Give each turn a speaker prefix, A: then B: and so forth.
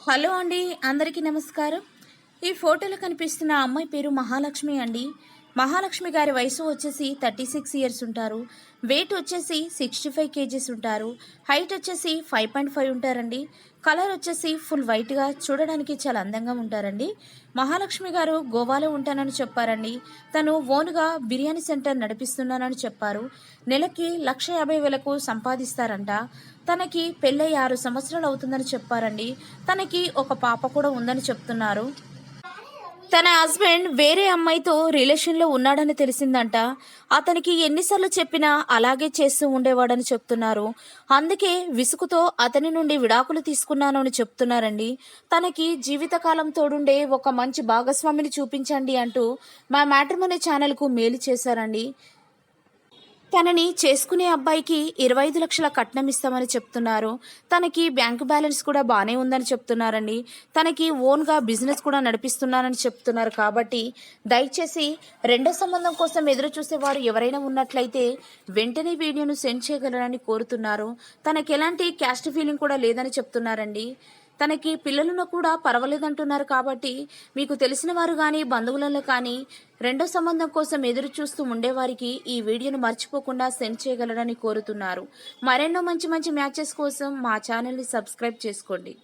A: Hello అండి, అందరికీ నమస్కారం. ఈ ఫోటోలో కనిపిస్తున్న అమ్మాయి పేరు మహాలక్ష్మి అండి. మహాలక్ష్మి గారి వయసు వచ్చేసి 36 ఇయర్స్ ఉంటారు. వెయిట్ వచ్చేసి 65 కేజీస్ ఉంటారు. హైట్ వచ్చేసి 5.5 ఉంటారండి. కలర్ వచ్చేసి ఫుల్ వైట్గా, చూడడానికి చాలా అందంగా ఉంటారండి. మహాలక్ష్మి గారు గోవాలో ఉంటానని చెప్పారండి. తను ఓన్గా బిర్యానీ సెంటర్ నడిపిస్తున్నానని చెప్పారు. నెలకి 1,50,000 సంపాదిస్తారంట. తనకి పెళ్ళై 6 సంవత్సరాలు అవుతుందని చెప్పారండి. తనకి ఒక పాప కూడా ఉందని చెప్తున్నారు. తన హస్బెండ్ వేరే అమ్మాయితో రిలేషన్లో ఉన్నాడని తెలిసిందంట. అతనికి ఎన్నిసార్లు చెప్పినా అలాగే చేస్తూ ఉండేవాడని చెప్తున్నారు. అందుకే విసుగుతో అతని నుండి విడాకులు తీసుకున్నాను అని చెప్తున్నారండి. తనకి జీవితకాలం తోడుండే ఒక మంచి భాగస్వామిని చూపించండి అంటూ మా మ్యాట్రిమోనీ ఛానల్కు మెయిల్ చేశారండి. తనని చేసుకునే అబ్బాయికి 25 లక్షల కట్నం ఇస్తామని చెప్తున్నారు. తనకి బ్యాంకు బ్యాలెన్స్ కూడా బాగానే ఉందని చెప్తున్నారండి. తనకి ఓన్గా బిజినెస్ కూడా నడిపిస్తున్నానని చెప్తున్నారు. కాబట్టి దయచేసి రెండో సంబంధం కోసం ఎదురు చూసేవారు ఎవరైనా ఉన్నట్లయితే వెంటనే వీడియోను సెండ్ చేయగలరని కోరుతున్నారు. తనకి ఎలాంటి క్యాస్ట్ ఫీలింగ్ కూడా లేదని చెప్తున్నారండి. తనకి పిల్లలను కూడా పర్వాలేదంటున్నారు. కాబట్టి మీకు తెలిసిన వారు కానీ బంధువులలో కానీ రెండో సంబంధం కోసం ఎదురు చూస్తూ ఉండేవారికి ఈ వీడియోను మర్చిపోకుండా సెండ్ చేయగలరని కోరుతున్నారు. మరెన్నో మంచి మంచి మ్యాచెస్ కోసం మా ఛానల్ని సబ్స్క్రైబ్ చేసుకోండి.